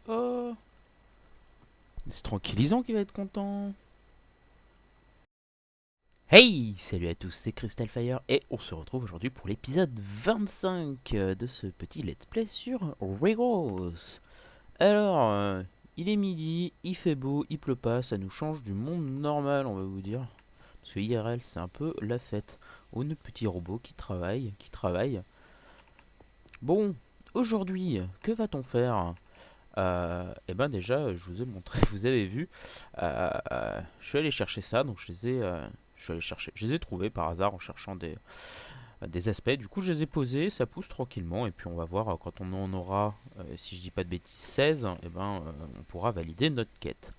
Oh, c'est tranquillisant qu'il va être content. Hey, salut à tous, c'est Crystal Fire et on se retrouve aujourd'hui pour l'épisode 25 de ce petit let's play sur Regos. Alors, il est midi, il fait beau, il pleut pas, ça nous change du monde normal, on va vous dire. Parce que IRL, c'est un peu la fête. Oh, nos petits robots qui travaillent. Bon, aujourd'hui, que va-t-on faire? Et ben déjà, je vous ai montré, vous avez vu, je suis allé chercher ça, donc je suis allé chercher, je les ai trouvés par hasard en cherchant des aspects. Du coup, je les ai posés, ça pousse tranquillement, et puis on va voir quand on en aura, si je dis pas de bêtises, 16, et ben on pourra valider notre quête.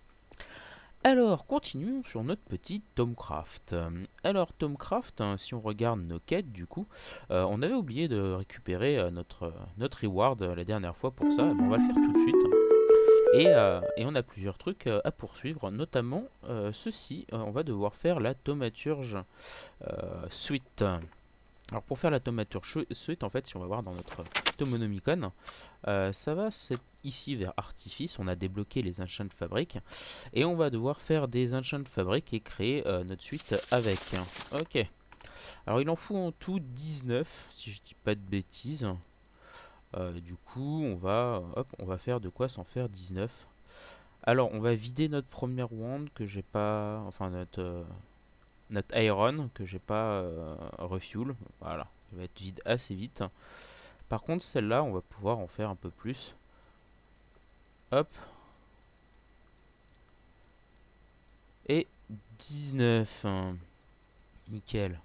Alors, continuons sur notre petit Tomcraft. Alors, Tomcraft, hein, si on regarde nos quêtes, du coup, on avait oublié de récupérer notre reward la dernière fois pour ça. Eh ben, on va le faire tout de suite. Et on a plusieurs trucs à poursuivre, notamment ceci. On va devoir faire la thaumaturge suite. Alors pour faire la thaumaturge suite, en fait, si on va voir dans notre Tomonomicon, ça va c'est ici vers Artifice. On a débloqué les Ancient Fabrics et on va devoir faire des Ancient Fabrics et créer notre suite avec. Ok. Alors il en faut en tout 19, si je dis pas de bêtises. Du coup, on va faire de quoi s'en faire 19. Alors, on va vider notre première wand que j'ai pas, enfin notre iron que j'ai pas refuel. Voilà, il va être vide assez vite. Par contre, celle-là, on va pouvoir en faire un peu plus. Hop, et 19. Nickel.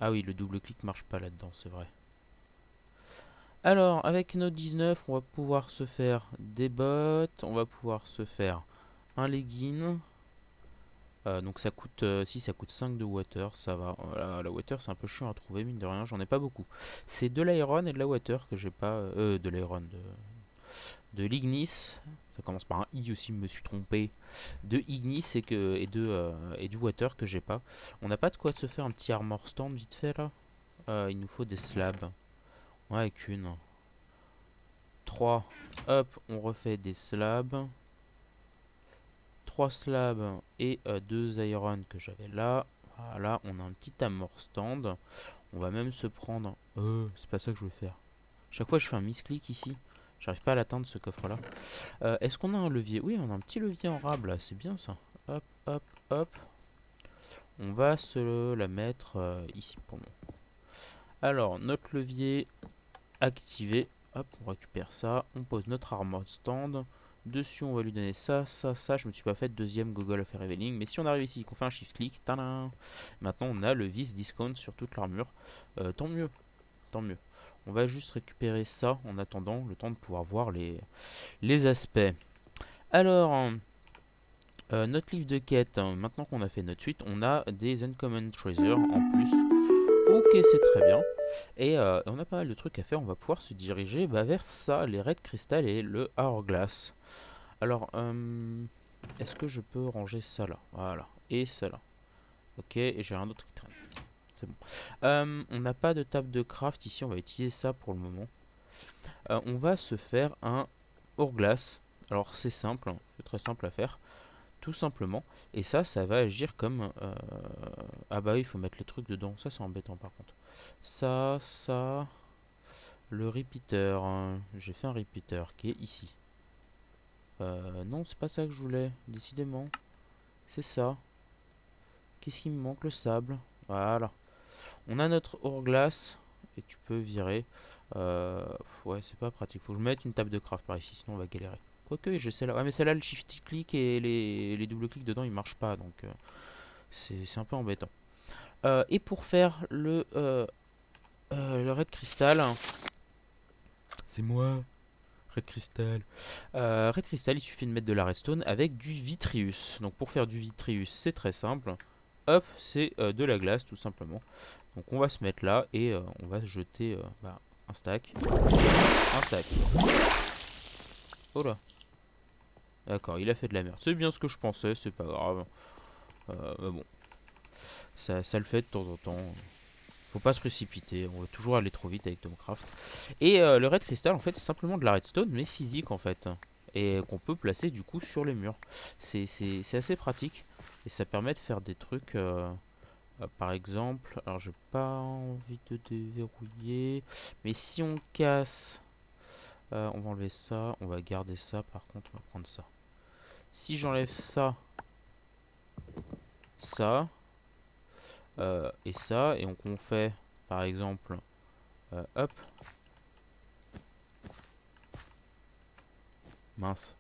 Ah oui, le double clic marche pas là-dedans, c'est vrai. Alors, avec nos 19, on va pouvoir se faire des bottes, on va pouvoir se faire un legging. Donc ça coûte, si ça coûte 5 de water, ça va. Voilà, la water c'est un peu chiant à trouver, mine de rien, j'en ai pas beaucoup. C'est de l'iron et de la water que j'ai pas. De l'iron, de l'ignis. Ça commence par un I aussi, me suis trompé. De ignis et du water que j'ai pas. On n'a pas de quoi se faire un petit armor stand vite fait là. Il nous faut des slabs. Ouais, qu'une. 3. Hop, on refait des slabs. 3 slabs et 2 iron que j'avais là. Voilà, on a un petit armor stand. On va même se prendre... c'est pas ça que je veux faire. Chaque fois je fais un misclick ici. J'arrive pas à l'atteindre ce coffre là. Est-ce qu'on a un levier? Oui, on a un petit levier en rab là, c'est bien ça. Hop, hop, hop. On va se la mettre ici pour nous. Alors, notre levier activé. Hop, on récupère ça. On pose notre armor stand. Dessus, on va lui donner ça, ça, ça. Je me suis pas fait de deuxième Google of Revealing. Mais si on arrive ici, qu'on fait un shift click, tadam, maintenant on a le vis discount sur toute l'armure. Tant mieux, tant mieux. On va juste récupérer ça en attendant le temps de pouvoir voir les aspects. Alors, notre livre de quête, hein, maintenant qu'on a fait notre suite, on a des Uncommon Treasures en plus. Ok, c'est très bien. Et on a pas mal de trucs à faire. On va pouvoir se diriger vers ça, les Red Crystal et le Hourglass. Alors, est-ce que je peux ranger ça là? Voilà. Et ça là. Ok, et j'ai un autre qui traîne. C'est bon. On n'a pas de table de craft ici. On va utiliser ça pour le moment. On va se faire un Hourglass. Alors, c'est simple, hein, c'est très simple à faire. Tout simplement. Et ça va agir comme... Ah bah oui, il faut mettre les trucs dedans. Ça, c'est embêtant par contre. Ça... Le repeater. Hein. J'ai fait un repeater qui est ici. Non, c'est pas ça que je voulais. Décidément. C'est ça. Qu'est-ce qui me manque? Le sable. Voilà. On a notre hourglass. Et tu peux virer. Euh, ouais, c'est pas pratique. Faut que je mette une table de craft par ici. Sinon, on va galérer. Quoique, j'ai celle-là. Ouais, mais celle-là, le shift click et les double clics dedans, ils marchent pas. Donc, c'est un peu embêtant. Et pour faire le red crystal, c'est moi, red crystal. Red crystal, il suffit de mettre de la redstone avec du vitrius. Donc pour faire du vitrius, c'est très simple. Hop, c'est de la glace tout simplement. Donc on va se mettre là et on va se jeter un stack. Un stack. Oh là. D'accord, il a fait de la merde. C'est bien ce que je pensais, c'est pas grave. Mais bon, ça le fait de temps en temps. Faut pas se précipiter, on va toujours aller trop vite avec Tomcraft. Et le Red Crystal, en fait, c'est simplement de la redstone, mais physique, en fait. Et qu'on peut placer, du coup, sur les murs. C'est assez pratique. Et ça permet de faire des trucs... par exemple, alors j'ai pas envie de déverrouiller, mais si on casse, on va enlever ça, on va garder ça, par contre on va prendre ça. Si j'enlève ça, ça, et ça, et on fait par exemple, hop, mince,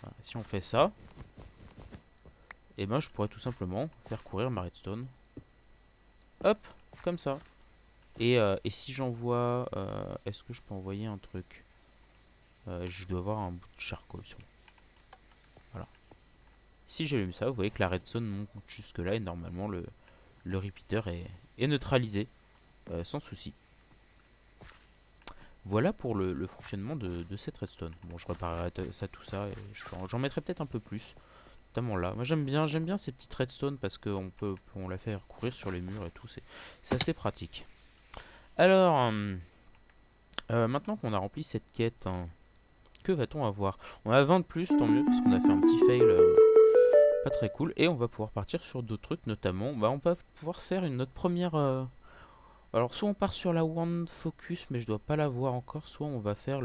voilà, si on fait ça, et ben je pourrais tout simplement faire courir ma redstone, hop, comme ça. Et si j'envoie, est-ce que je peux envoyer un truc? Je dois avoir un bout de charcoal sur moi. Voilà. Si j'allume ça, vous voyez que la redstone monte jusque là et normalement le repeater est neutralisé sans souci. Voilà pour le fonctionnement de cette redstone. Bon, je réparerai ça, tout ça, et j'en mettrai peut-être un peu plus, notamment là. Moi j'aime bien ces petites redstones parce on la fait courir sur les murs et tout, c'est assez pratique. Alors, maintenant qu'on a rempli cette quête, hein, que va-t-on avoir? On a 20 de plus, tant mieux, parce qu'on a fait un petit fail pas très cool. Et on va pouvoir partir sur d'autres trucs, notamment, bah, on va pouvoir se faire notre première... Alors, soit on part sur la Wand Focus, mais je dois pas la voir encore, soit on va faire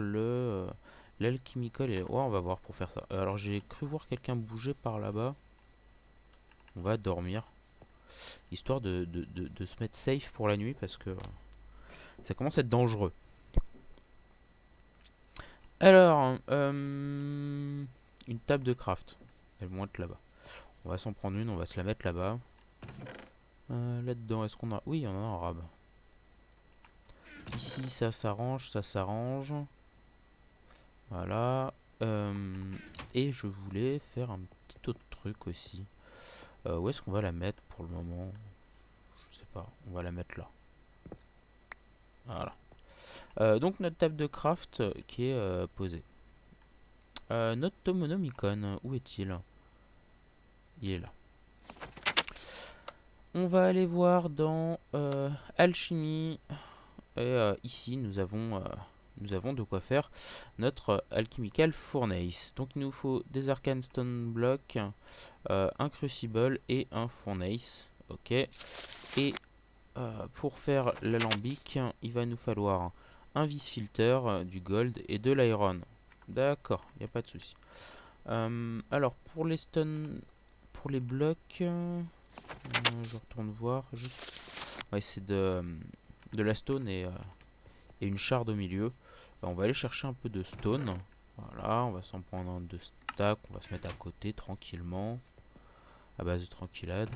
l'Alchemical, et ouais, on va voir pour faire ça. Alors, j'ai cru voir quelqu'un bouger par là-bas. On va dormir, histoire de se mettre safe pour la nuit, parce que ça commence à être dangereux. Alors, une table de craft. Elle vont être là-bas. On va s'en prendre une, on va se la mettre là-bas. Là-dedans, est-ce qu'on a... Oui, il y en a un arabe. Ici, ça s'arrange, ça s'arrange. Voilà. Et je voulais faire un petit autre truc aussi. Où est-ce qu'on va la mettre pour le moment? Je sais pas. On va la mettre là. Voilà. Donc notre table de craft qui est posée. Notre Tomonomicon, où est-il? Il est là. On va aller voir dans Alchimie. Et ici, nous avons de quoi faire notre Alchemical Furnace. Donc il nous faut des Arcane Stone Blocks, un Crucible et un Furnace. Ok. Et pour faire l'alambic, il va nous falloir un Vis Filter, du Gold et de l'Iron. D'accord, il n'y a pas de souci. Alors pour les stone, pour les blocs, je retourne voir. Ouais, c'est de la stone et une shard au milieu. On va aller chercher un peu de stone. Voilà, on va s'en prendre un de stack. On va se mettre à côté tranquillement. À base de tranquillade.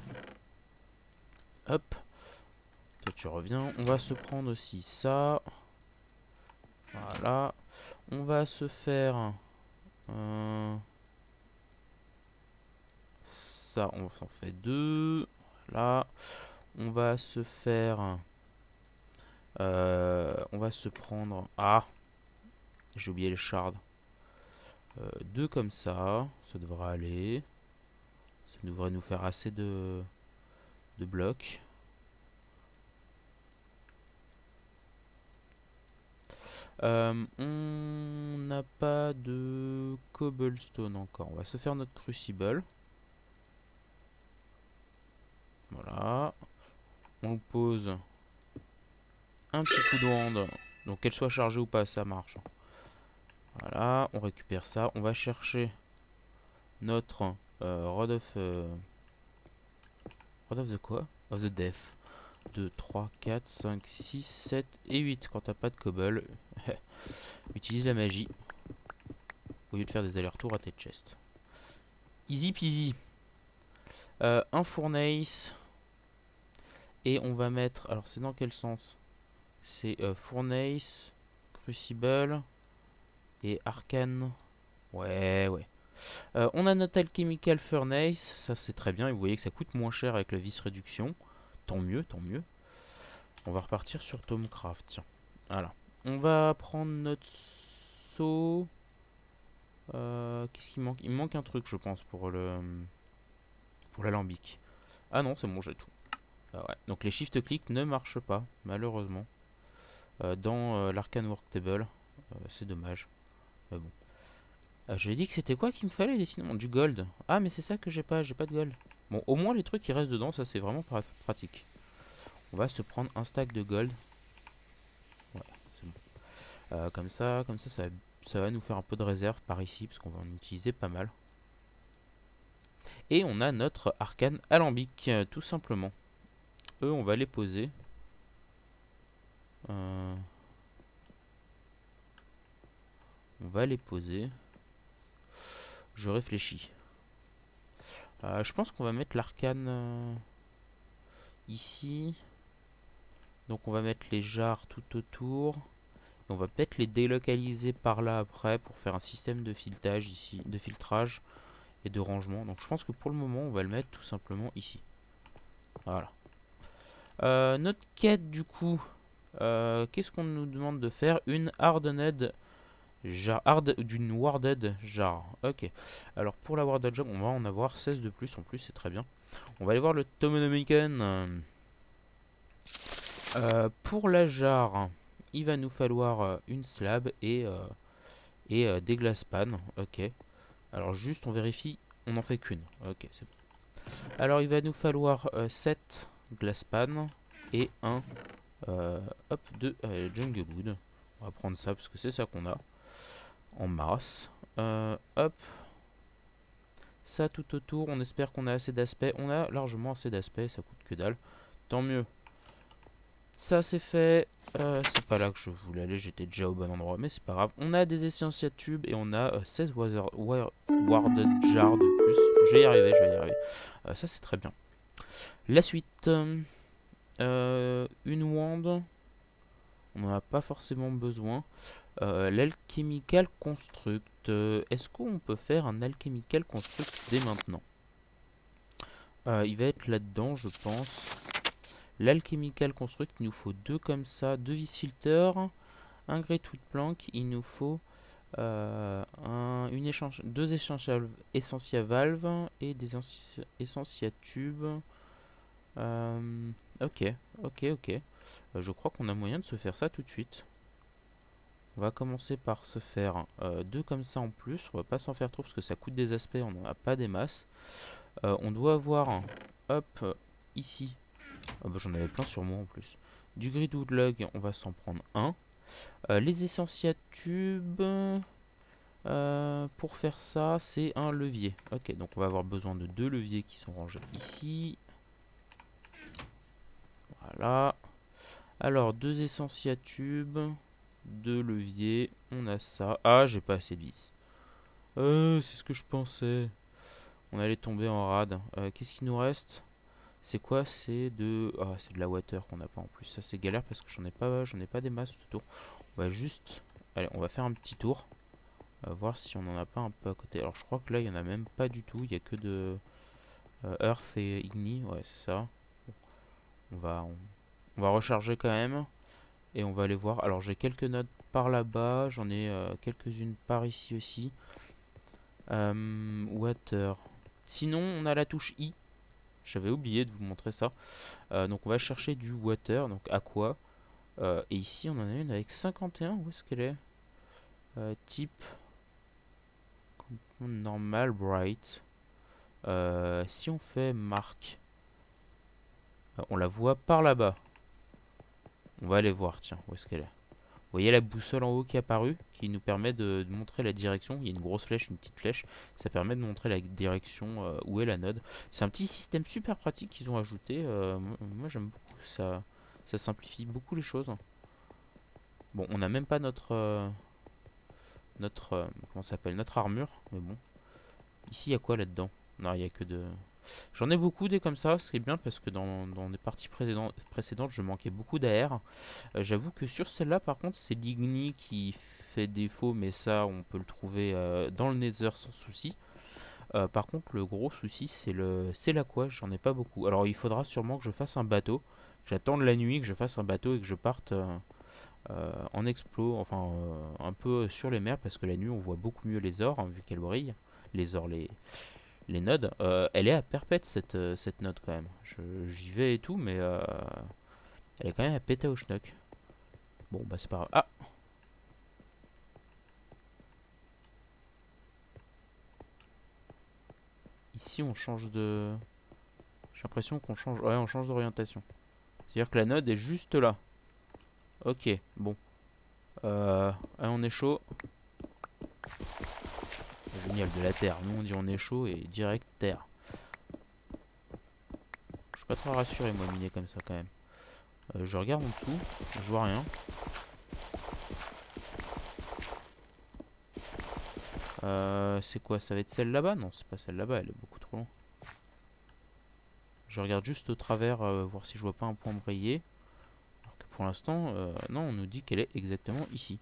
Hop. Toi tu reviens. On va se prendre aussi ça. Voilà. On va se faire ça. On s'en fait deux. Voilà. On va se faire... on va se prendre... Ah, j'ai oublié les shards. Deux comme ça devrait aller. Ça devrait nous faire assez de blocs. On n'a pas de cobblestone encore. On va se faire notre crucible. Voilà. On le pose un petit coup de wand. Donc qu'elle soit chargée ou pas, ça marche. Voilà, on récupère ça. On va chercher notre Rod of the quoi? Of the Death. 2, 3, 4, 5, 6, 7 et 8. Quand t'as pas de cobble, utilise la magie au lieu de faire des allers-retours à tes chests. Easy peasy. Un fournace. Et on va mettre... Alors c'est dans quel sens? C'est fournace, crucible et arcane. Ouais, ouais. On a notre alchemical furnace. Ça c'est très bien. Et vous voyez que ça coûte moins cher avec la vis réduction. Tant mieux, tant mieux. On va repartir sur Tomcraft. Tiens. Voilà. On va prendre notre seau. Qu'est-ce qu'il manque? Il me manque un truc, je pense, pour l'alambic. Ah non, c'est bon, j'ai tout. Ouais. Donc les shift-click ne marchent pas, malheureusement, dans l'Arcane Worktable. C'est dommage. Mais bon. J'ai dit que c'était quoi qu'il me fallait, décidément? Du gold. Ah, mais c'est ça que j'ai pas de gold. Bon, au moins les trucs qui restent dedans, ça c'est vraiment pratique. On va se prendre un stack de gold. Ouais, c'est bon. Ça va nous faire un peu de réserve par ici, parce qu'on va en utiliser pas mal. Et on a notre arcane alambic, tout simplement. Eux, on va les poser. Euh, on va les poser. Je réfléchis. Je pense qu'on va mettre l'arcane ici. Donc on va mettre les jarres tout autour. Et on va peut-être les délocaliser par là après pour faire un système de filetage ici, de filtrage et de rangement. Donc je pense que pour le moment, on va le mettre tout simplement ici. Voilà. Notre quête du coup, qu'est-ce qu'on nous demande de faire? Une hardened jar, d'une warded jar. Ok. Alors pour la warded jar, on va en avoir 16 de plus en plus, c'est très bien. On va aller voir le Tomonomicon. Pour la jarre, il va nous falloir une slab et des glass pan. Ok. Alors juste on vérifie, on n'en fait qu'une. Ok, c'est bon. Alors il va nous falloir 7 glass pan et un hop de jungle wood. On va prendre ça parce que c'est ça qu'on a en masse. Hop, ça tout autour. On espère qu'on a assez d'aspect. On a largement assez d'aspect, ça coûte que dalle. Tant mieux. Ça c'est fait. C'est pas là que je voulais aller, j'étais déjà au bon endroit, mais c'est pas grave. On a des essentiels tubes et on a 16 warded jars de plus. Je vais y arriver, je vais y arriver. Ça c'est très bien. La suite. Une wand. On n'en a pas forcément besoin. L'alchemical construct. Est-ce qu'on peut faire un alchemical construct dès maintenant? Il va être là-dedans, je pense. L'alchemical construct, il nous faut deux comme ça, deux vis filter, un greatwood plank. Il nous faut deux essential valves et des essential tubes. Ok, ok. Je crois qu'on a moyen de se faire ça tout de suite. On va commencer par se faire deux comme ça en plus. On va pas s'en faire trop parce que ça coûte des aspects, on n'en a pas des masses. On doit avoir, hop, ici. Ah bah, j'en avais plein sur moi en plus. Du gridwood log, on va s'en prendre un. Les essentiels tubes, pour faire ça, c'est un levier. Ok, donc on va avoir besoin de deux leviers qui sont rangés ici. Voilà. Alors, deux essentiels tubes, deux leviers, on a ça. Ah, j'ai pas assez de vis. C'est ce que je pensais. On allait tomber en rade. Qu'est-ce qu'il nous reste? C'est quoi? C'est de... Ah, c'est de la water qu'on n'a pas en plus. Ça, c'est galère parce que j'en ai pas des masses tout autour. On va juste... Allez, on va faire un petit tour. On va voir si on en a pas un peu à côté. Alors, je crois que là, il y en a même pas du tout. Il y a que de Earth et Igni. Ouais, c'est ça. On va, on, on va recharger quand même. Et on va aller voir. Alors, j'ai quelques notes par là-bas. J'en ai quelques-unes par ici aussi. Water. Sinon, on a la touche I. J'avais oublié de vous montrer ça. Donc on va chercher du water, donc aqua. Et ici on en a une avec 51. Où est-ce qu'elle est, type normal bright. Si on fait marque, on la voit par là-bas. On va aller voir, tiens, où est-ce qu'elle est. Vous voyez la boussole en haut qui est apparue, qui nous permet de montrer la direction. Il y a une grosse flèche, une petite flèche. Ça permet de montrer la direction, où est la node. C'est un petit système super pratique qu'ils ont ajouté. Moi j'aime beaucoup ça. Ça simplifie beaucoup les choses. Bon, on n'a même pas comment ça s'appelle, notre armure. Mais bon, ici il y a quoi là-dedans? Non, il y a que de... J'en ai beaucoup des comme ça, ce qui est bien parce que dans des parties précédentes, je manquais beaucoup d'AR. J'avoue que sur celle-là, par contre, c'est l'Igni qui fait défaut, mais ça, on peut le trouver dans le Nether sans souci. Par contre, le gros souci, c'est l'aqua, j'en ai pas beaucoup. Alors, il faudra sûrement que je fasse un bateau. J'attende la nuit, que je fasse un bateau et que je parte en explo, enfin un peu sur les mers, parce que la nuit, on voit beaucoup mieux les ors, hein, vu qu'elles brillent. Les ors, les nodes. Elle est à perpète cette node quand même. J'y vais et tout, mais elle est quand même à péter au schnock. Bon, bah c'est pas grave. Ah! Ici on change de... J'ai l'impression qu'on change... Ouais, on change d'orientation. C'est-à-dire que la node est juste là. Ok, bon. Allez, on est chaud. Génial, de la terre. Nous on dit on est chaud et direct terre. Je suis pas très rassuré moi miner comme ça quand même. Je regarde en dessous, je vois rien. C'est quoi? Ça va être celle là-bas? Non, c'est pas celle là-bas, elle est beaucoup trop loin. Je regarde juste au travers, voir si je vois pas un point brillé. Alors que pour l'instant, non, on nous dit qu'elle est exactement ici.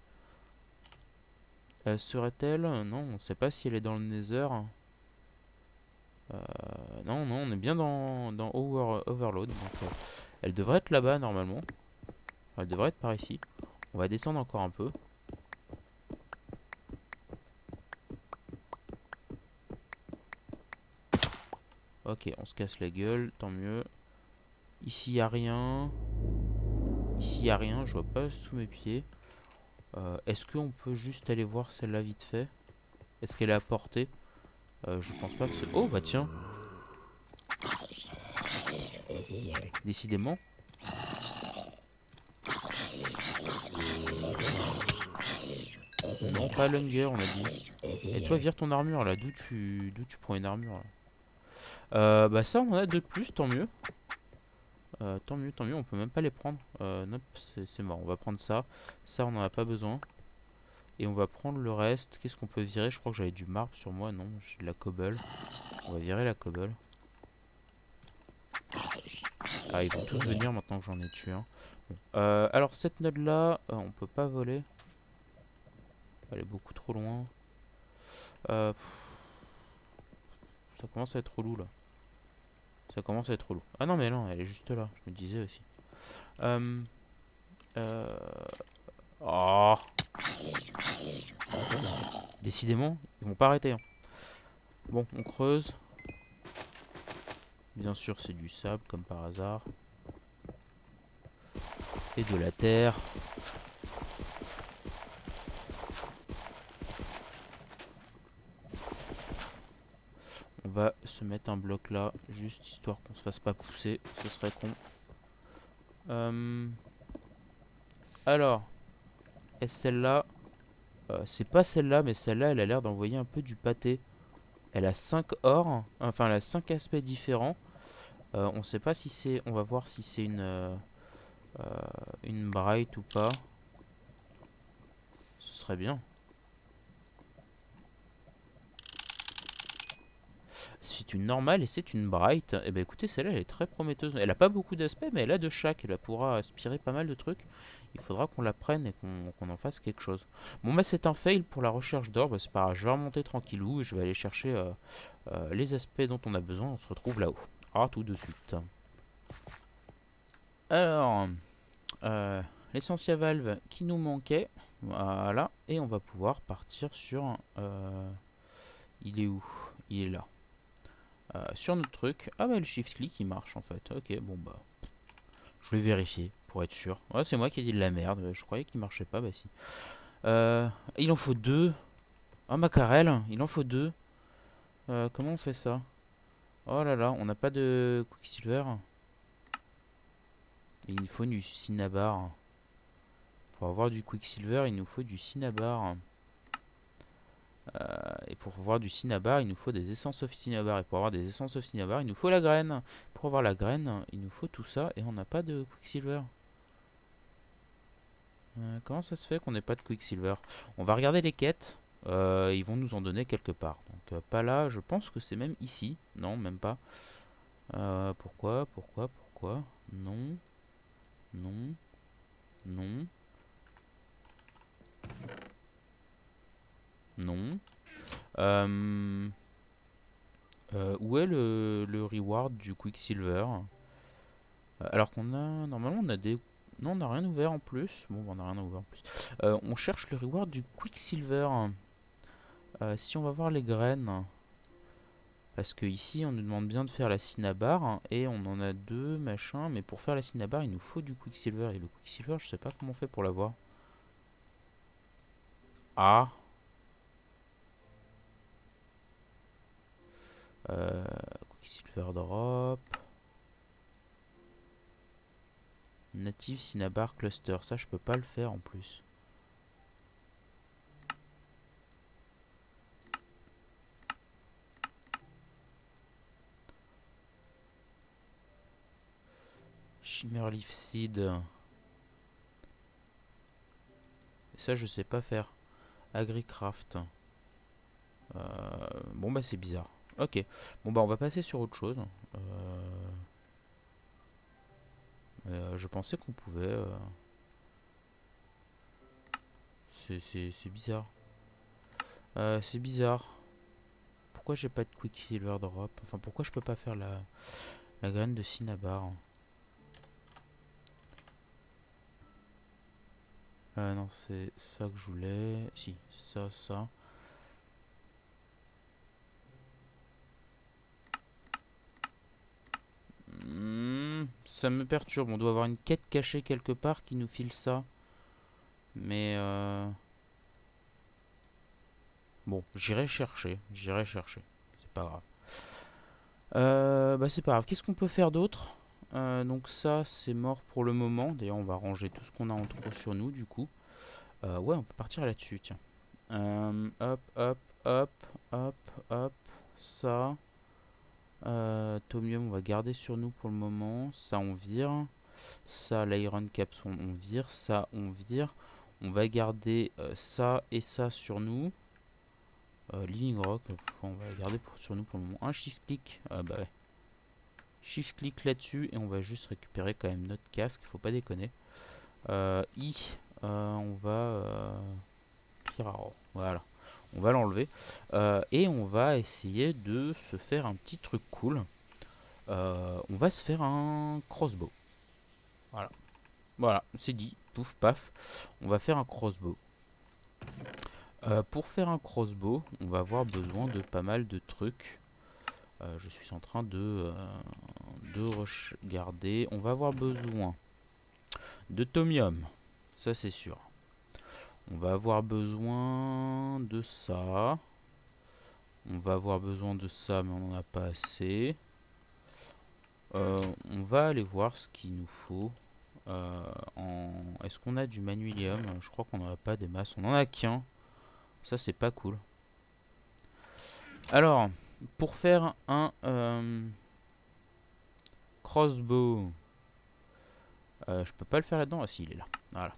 Serait-elle? Non, on sait pas si elle est dans le Nether. Non, non, on est bien dans Overload. Donc, elle devrait être là-bas normalement. Enfin, elle devrait être par ici. On va descendre encore un peu. Ok, on se casse la gueule, tant mieux. Ici, y a rien. Ici, y a rien, je vois pas sous mes pieds. Est-ce qu'on peut juste aller voir celle-là vite fait? Est-ce qu'elle est à portée? Je pense pas que c'est... Oh, bah tiens, décidément. Non, pas Lunger, on a dit. Et toi, vire ton armure, là. D'où tu prends une armure, là? Bah ça, on en a deux de plus, tant mieux. Tant mieux, on peut même pas les prendre. Nope, c'est mort, on va prendre ça. Ça, on en a pas besoin. Et on va prendre le reste. Qu'est-ce qu'on peut virer? Je crois que j'avais du marbre sur moi. Non, j'ai de la cobble. On va virer la cobble. Ah, ils vont tous venir maintenant que j'en ai tué un. Bon. Alors, cette node là, on peut pas voler. Elle est beaucoup trop loin. Euh, Ça commence à être relou là. Ça commence à être relou. Ah non, mais non, elle est juste là. Je me disais aussi. Euh, euh... Oh, décidément, ils vont pas arrêter, hein. Bon, on creuse. Bien sûr, c'est du sable comme par hasard. Et de la terre. On va se mettre un bloc là, juste histoire qu'on se fasse pas pousser. Ce serait con. Alors, est-ce celle-là? C'est pas celle-là, mais celle-là, elle a l'air d'envoyer un peu du pâté. Elle a 5 ors, enfin elle a 5 aspects différents. On sait pas si c'est... On va voir si c'est euh, une bright ou pas. Ce serait bien. C'est une normale et c'est une bright. Et ben écoutez, celle-là elle est très prometteuse. Elle a pas beaucoup d'aspects, mais elle a de chaque. Elle pourra aspirer pas mal de trucs. Il faudra qu'on la prenne et qu'on en fasse quelque chose. Bon bah c'est un fail pour la recherche d'or. Bah, c'est pas grave, je vais remonter tranquillou et je vais aller chercher les aspects dont on a besoin. On se retrouve là-haut. Ah, tout de suite. Alors, l'essentiel valve qui nous manquait. Voilà. Et on va pouvoir partir sur... il est où? Il est là. Sur notre truc. Ah bah le shift click il marche en fait. Ok, bon bah... Je vais vérifier pour être sûr. Ouais, c'est moi qui ai dit de la merde. Je croyais qu'il marchait pas. Bah si. Il en faut deux. Ah Macarel, il en faut deux. Comment on fait ça? Oh là là, on n'a pas de Quicksilver. Et il nous faut du Cinnabar. Pour avoir du Quicksilver, il nous faut du Cinnabar. Et pour avoir du Cinnabar, il nous faut des essences of Cinnabar. Et pour avoir des essences of Cinnabar, il nous faut la graine. Pour avoir la graine, il nous faut tout ça. Et on n'a pas de Quicksilver. Comment ça se fait qu'on n'ait pas de Quicksilver? On va regarder les quêtes. Ils vont nous en donner quelque part. Donc pas là, je pense que c'est même ici. Non, même pas. Pourquoi? Non, non, non, non. Euh, Où est le reward du Quicksilver? Alors qu'on a... Normalement on a des... Non, on n'a rien ouvert en plus. Bon, on n'a rien ouvert en plus. On cherche le reward du Quicksilver. Si on va voir les graines... Parce que ici, on nous demande bien de faire la cinnabar, hein, et on en a deux, machin. Mais pour faire la cinnabar, il nous faut du quicksilver. Et le quicksilver, je sais pas comment on fait pour l'avoir. Ah, euh, quicksilver drop. Native cinnabar cluster. Ça, je peux pas le faire en plus. Shimmer leaf seed. Ça, je sais pas faire. Agricraft. Bon, bah, c'est bizarre. Ok. Bon, bah, on va passer sur autre chose. Je pensais qu'on pouvait. C'est bizarre. C'est bizarre. Pourquoi j'ai pas de quicksilver drop? Enfin, pourquoi je peux pas faire la graine de cinnabar? Non, c'est ça que je voulais. Si, ça. Ça me perturbe. On doit avoir une quête cachée quelque part qui nous file ça. Mais bon, j'irai chercher. J'irai chercher. C'est pas grave. Bah c'est pas grave. Qu'est-ce qu'on peut faire d'autre? Donc ça, c'est mort pour le moment. D'ailleurs, on va ranger tout ce qu'on a en trop sur nous, du coup. Ouais, on peut partir là-dessus, tiens. Hop, hop, hop, hop, hop. Ça. Tomium, on va garder sur nous pour le moment. Ça, on vire. Ça, l'iron caps, on vire. Ça, on vire. On va garder ça et ça sur nous. Living rock, on va garder sur nous pour le moment. Un shift click. Bah ouais. Shift click là-dessus et on va juste récupérer quand même notre casque. Faut pas déconner. I. On va clear arrow. Voilà. On va l'enlever. Et on va essayer de se faire un petit truc cool. On va se faire un crossbow. Voilà. Voilà, c'est dit. Pouf, paf. On va faire un crossbow. Pour faire un crossbow, on va avoir besoin de pas mal de trucs. Je suis en train de regarder. On va avoir besoin de tomium. Ça, c'est sûr. On va avoir besoin de ça. On va avoir besoin de ça, mais on n'en a pas assez. On va aller voir ce qu'il nous faut. Est-ce qu'on a du manuilium? Je crois qu'on n'en a pas des masses. On en a qu'un. Ça, c'est pas cool. Alors, pour faire un crossbow, je peux pas le faire là-dedans. Ah si, il est là. Voilà.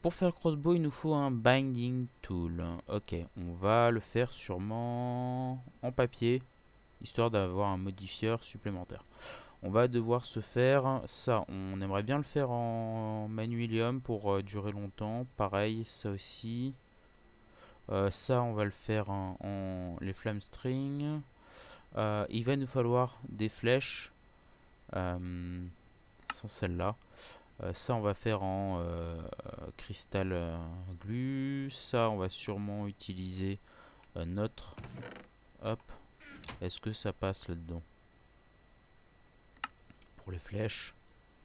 Pour faire le crossbow, il nous faut un binding tool. Ok, on va le faire sûrement en papier, histoire d'avoir un modifieur supplémentaire. On va devoir se faire ça. On aimerait bien le faire en manuilium pour durer longtemps. Pareil, ça aussi. Ça, on va le faire les flamme string. Il va nous falloir des flèches. Sans celle-là. Ça, on va faire en cristal glue. Ça, on va sûrement utiliser notre. Hop. Est-ce que ça passe là-dedans? Pour les flèches.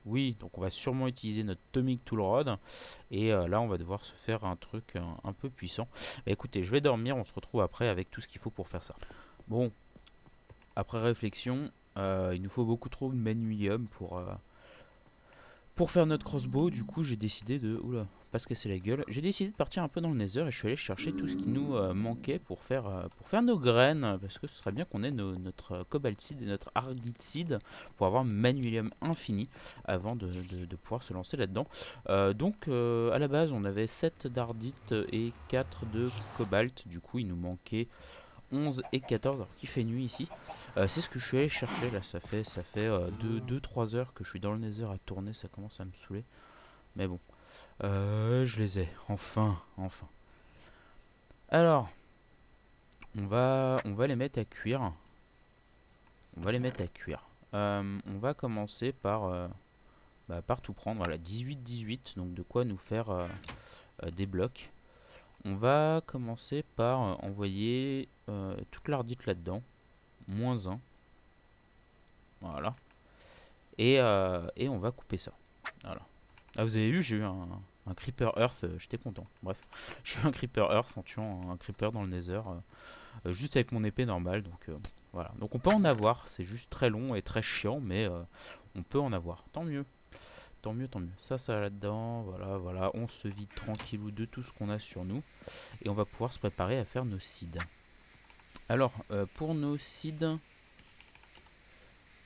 Oui, donc on va sûrement utiliser notre Tomic Tool Rod. Et là, on va devoir se faire un truc un peu puissant. Bah, écoutez, je vais dormir. On se retrouve après avec tout ce qu'il faut pour faire ça. Bon, après réflexion, il nous faut beaucoup trop de manuilium pour faire notre crossbow. Du coup, j'ai décidé de... Oula, pas se casser la gueule. J'ai décidé de partir un peu dans le nether et je suis allé chercher tout ce qui nous manquait pour faire nos graines. Parce que ce serait bien qu'on ait notre cobalt seed et notre ardite seed pour avoir manuilium infini avant de pouvoir se lancer là-dedans. Donc, à la base, on avait 7 d'ardite et 4 de cobalt. Du coup, il nous manquait 11 et 14, alors qu'il fait nuit ici. C'est ce que je suis allé chercher là, ça fait 2-3 heures que je suis dans le nether à tourner, ça commence à me saouler. Mais bon, je les ai, enfin. Alors, on va les mettre à cuire. On va commencer par tout prendre, voilà, 18-18, donc de quoi nous faire des blocs. On va commencer par envoyer toute l'ardite là-dedans. -1. Voilà. Et on va couper ça. Voilà. Ah, vous avez vu, j'ai eu un Creeper Earth, j'étais content. Bref, j'ai eu un Creeper Earth en tuant un Creeper dans le Nether, juste avec mon épée normale. Donc voilà. Donc on peut en avoir, c'est juste très long et très chiant, mais on peut en avoir. Tant mieux. Tant mieux, tant mieux. Ça là-dedans, voilà, voilà. On se vide tranquillou de tout ce qu'on a sur nous. Et on va pouvoir se préparer à faire nos seeds. Alors, pour nos seeds,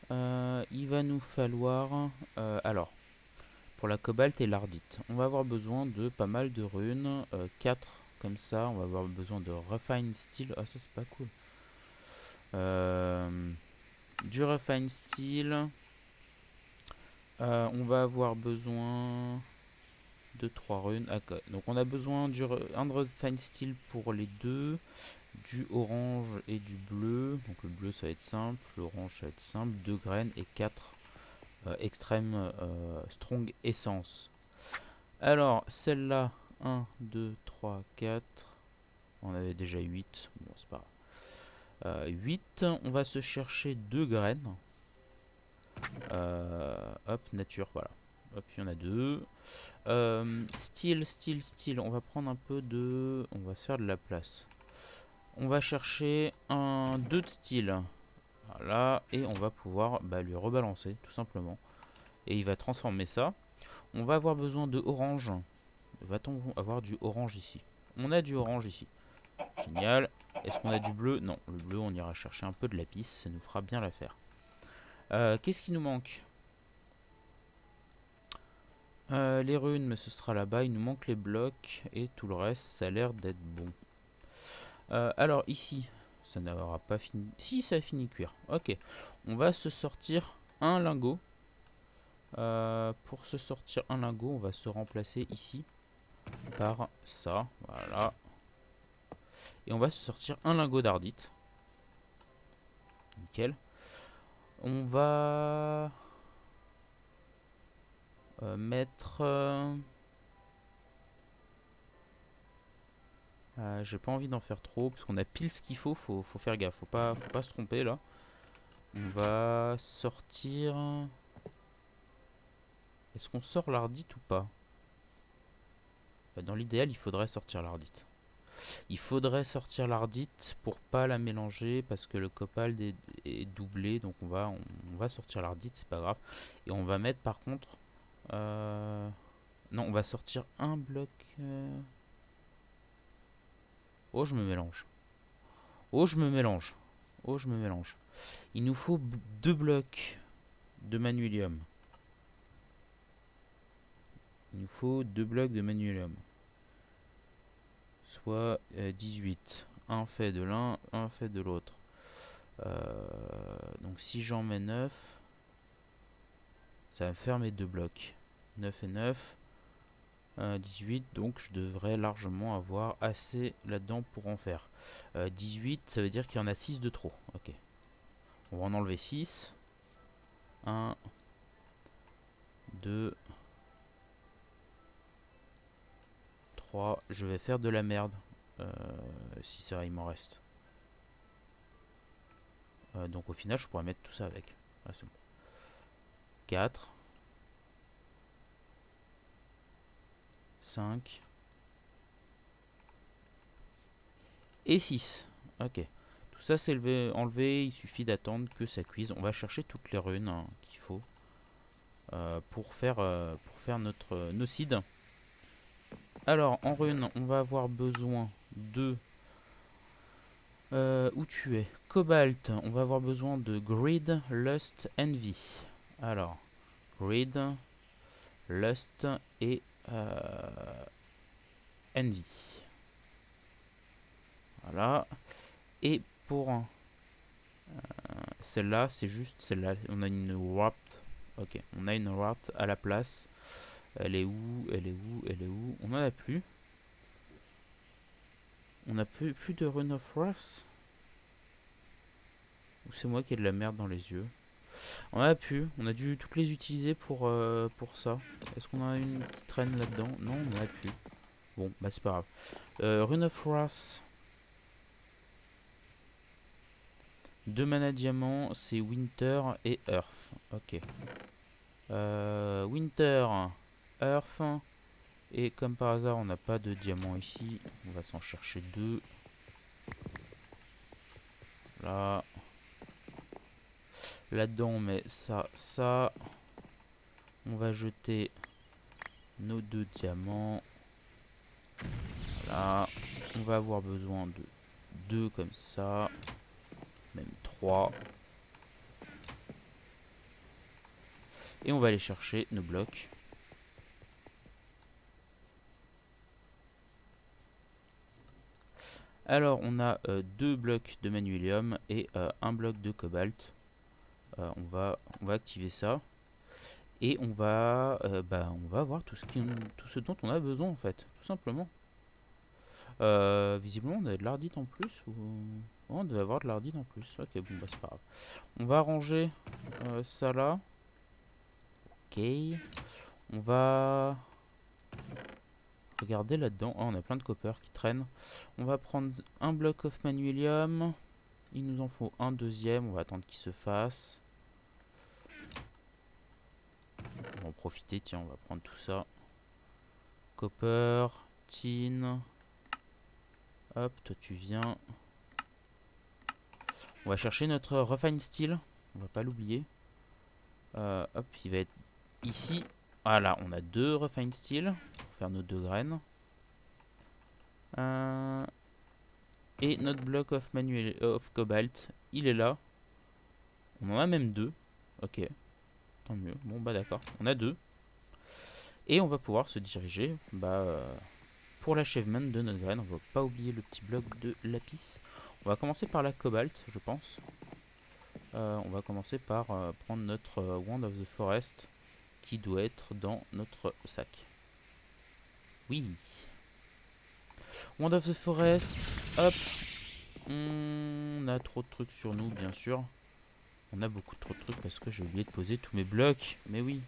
il va nous falloir... alors, pour la cobalt et l'ardite, on va avoir besoin de pas mal de runes. 4 comme ça. On va avoir besoin de refine steel. Ah, ça c'est pas cool. Du refine steel. On va avoir besoin de 3 runes. Ah, donc on a besoin un refine steel pour les deux. Du orange et du bleu. Donc le bleu ça va être simple. L'orange ça va être simple. 2 graines et 4 extrême strong essence. Alors, celle-là, 1, 2, 3, 4. On avait déjà 8. Bon, c'est pas grave. 8. On va se chercher 2 graines. Hop, nature, voilà. Hop, il y en a 2. Steel. On va prendre un peu de... On va se faire de la place. On va chercher 2 de steel. Voilà. Et on va pouvoir lui rebalancer, tout simplement. Et il va transformer ça. On va avoir besoin de orange. Va-t-on avoir du orange ici? On a du orange ici. Génial. Est-ce qu'on a du bleu? Non, le bleu, on ira chercher un peu de lapis. Ça nous fera bien l'affaire. Qu'est-ce qui nous manque? Les runes, mais ce sera là-bas. Il nous manque les blocs. Et tout le reste, ça a l'air d'être bon. Alors, ici, ça n'aura pas fini. Si, ça a fini cuire. Ok. On va se sortir un lingot. Pour se sortir un lingot, on va se remplacer ici par ça. Voilà. Et on va se sortir un lingot d'ardite. Nickel. On va mettre... j'ai pas envie d'en faire trop, parce qu'on a pile ce qu'il faut faire gaffe. Faut pas se tromper là. On va sortir... Est-ce qu'on sort l'ardite ou pas? Dans l'idéal, il faudrait sortir l'ardite. Il faudrait sortir l'ardite pour pas la mélanger parce que le copal est doublé. Donc on va sortir l'ardite, c'est pas grave. Et on va mettre par contre... non, on va sortir un bloc... Oh, je me mélange. Oh, je me mélange. Oh, je me mélange. Il nous faut 2 blocs de manuelium. Il nous faut 2 blocs de manuelium. Soit 18. Un fait de l'un, un fait de l'autre. Donc si j'en mets 9, ça va me faire mes 2 blocs. 9 et 9. 18, donc je devrais largement avoir assez là-dedans pour en faire. 18, ça veut dire qu'il y en a 6 de trop. Ok. On va en enlever 6. 1, 2, 3. Je vais faire de la merde. Si ça, il m'en reste. Donc au final, je pourrais mettre tout ça avec. Ah, c'est bon. 4. 5. Et 6. Ok. Tout ça c'est enlevé. Il suffit d'attendre que ça cuise. On va chercher toutes les runes qu'il faut pour faire nos seeds. Alors, en runes, on va avoir besoin de... où tu es? Cobalt, on va avoir besoin de Greed, Lust, Envy. Alors, Greed, Lust et Envy. Voilà. Et pour celle-là, c'est juste celle-là. On a une wrapped. Ok, on a une wrapped à la place. Elle est où? Elle est où? Elle est où? On en a plus. On a plus de Rune of Wrath? Ou c'est moi qui ai de la merde dans les yeux? On a pu. On a dû toutes les utiliser pour ça. Est-ce qu'on a une qui traîne là-dedans? Non, on en a plus. Bon, bah c'est pas grave. Rune of Wrath. 2 mana diamant, c'est Winter et Earth. Ok. Winter, Earth. Et comme par hasard, on n'a pas de diamant ici. On va s'en chercher 2. Là. Là-dedans, on met ça, ça. On va jeter nos 2 diamants. Voilà. On va avoir besoin de 2 comme ça. Même 3. Et on va aller chercher nos blocs. Alors, on a 2 blocs de manuelium et 1 bloc de cobalt. On va activer ça. Et on va avoir tout ce dont on a besoin en fait, tout simplement. Visiblement, on a de l'ardite en plus ou... Oh, on devait avoir de l'ardite en plus. Ok, bon, bah c'est pas grave. On va ranger ça là. Ok. On va regarder là-dedans. Oh, on a plein de copper qui traînent. On va prendre un bloc of manuelium. Il nous en faut un deuxième. On va attendre qu'il se fasse. On va en profiter. Tiens, on va prendre tout ça. Copper, tin. Hop, toi tu viens. On va chercher notre refine steel. On va pas l'oublier. Hop, il va être ici. Voilà, on a 2 refine steel pour faire nos 2 graines. Et notre block of cobalt, il est là. On en a même 2. Ok, tant mieux. Bon bah d'accord, on a 2. Et on va pouvoir se diriger pour l'achèvement de notre graine. On va pas oublier le petit bloc de lapis. On va commencer par la cobalt, je pense. On va commencer par prendre notre Wand of the Forest qui doit être dans notre sac. Oui. Wand of the Forest. Hop. On a trop de trucs sur nous, bien sûr. On a beaucoup trop de trucs parce que j'ai oublié de poser tous mes blocs. Mais oui.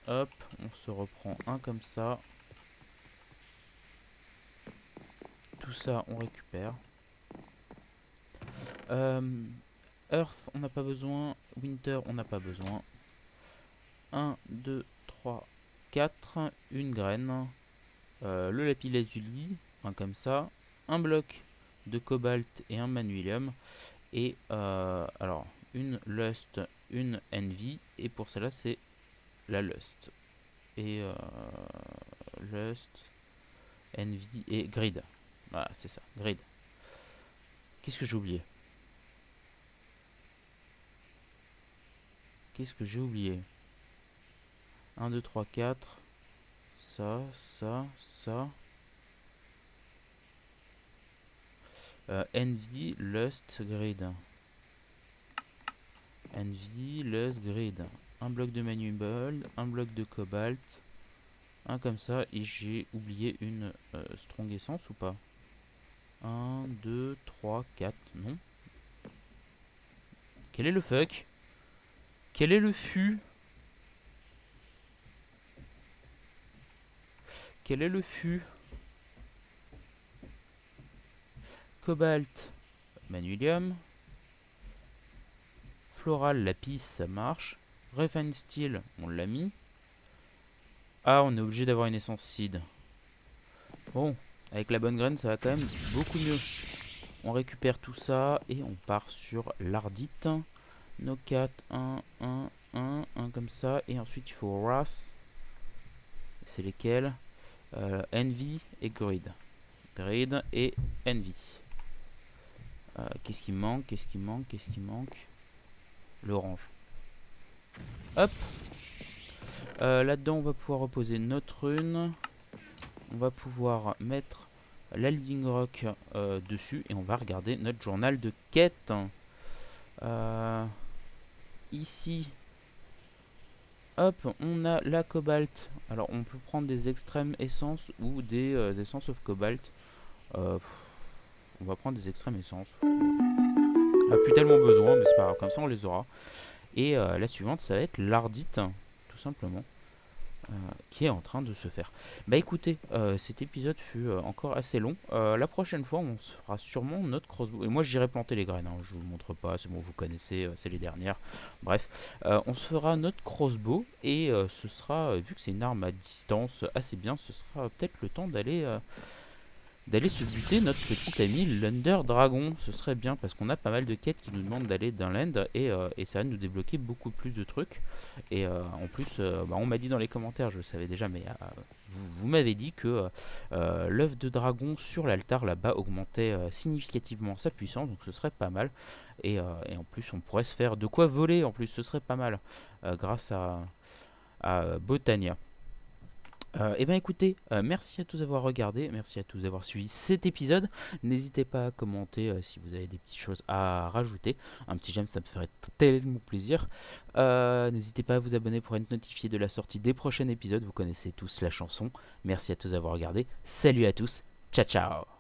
Hop. On se reprend un comme ça. Tout ça, on récupère. Earth, on n'a pas besoin. Winter, on n'a pas besoin. 1, 2, 3, 4. Une graine. Le lapis lazuli, un comme ça. Un bloc de cobalt et un manuelium. Et alors, une lust, une envy. Et pour cela, c'est la lust. Et lust, envy et grid. Voilà, c'est ça, grid. Qu'est-ce que j'ai oublié? Qu'est-ce que j'ai oublié? 1, 2, 3, 4. Ça, ça, ça. Envy, lust, grid. Envy, lust, grid. Un bloc de manuel, un bloc de cobalt. Un comme ça. Et j'ai oublié une strong essence ou pas? 1, 2, 3, 4. Non. Quel est le fuck? Quel est le fût? Quel est le fût? Cobalt, manuelium. Floral, lapis, ça marche. Refine steel, on l'a mis. Ah, on est obligé d'avoir une essence seed. Bon, avec la bonne graine, ça va quand même beaucoup mieux. On récupère tout ça et on part sur l'ardite. No 4, 1, 1, 1, 1 comme ça. Et ensuite, il faut Wrath. C'est lesquels? Envy et Grid. Grid et Envy. Qu'est-ce qui manque? Qu'est-ce qui manque? Qu'est-ce qui manque? L'orange. Hop. Là-dedans, on va pouvoir reposer notre rune. On va pouvoir mettre la Living Rock dessus. Et on va regarder notre journal de quête. Ici, hop, on a la cobalt. Alors, on peut prendre des extrêmes essences ou des essences of cobalt. On va prendre des extrêmes essences. On n'a plus tellement besoin, mais c'est pas grave, comme ça on les aura. Et la suivante, ça va être l'ardite, tout simplement. qui est en train de se faire. Bah écoutez, cet épisode fut encore assez long. La prochaine fois, on se fera sûrement notre crossbow. Et moi, j'irai planter les graines, hein, je vous montre pas, c'est bon, vous connaissez, c'est les dernières. Bref, on se fera notre crossbow et ce sera, vu que c'est une arme à distance assez bien, ce sera peut-être le temps d'aller se buter notre petit ami l'Under Dragon. Ce serait bien parce qu'on a pas mal de quêtes qui nous demandent d'aller dans l'end et ça va nous débloquer beaucoup plus de trucs. Et en plus, bah, on m'a dit dans les commentaires, je le savais déjà, mais vous m'avez dit que l'œuf de dragon sur l'altar là-bas augmentait significativement sa puissance, donc ce serait pas mal. Et en plus, on pourrait se faire de quoi voler, en plus, ce serait pas mal grâce à Botania. Eh bien écoutez, merci à tous d'avoir regardé, merci à tous d'avoir suivi cet épisode. N'hésitez pas à commenter si vous avez des petites choses à rajouter. Un petit j'aime, ça me ferait tellement plaisir. N'hésitez pas à vous abonner pour être notifié de la sortie des prochains épisodes. Vous connaissez tous la chanson. Merci à tous d'avoir regardé. Salut à tous. Ciao ciao.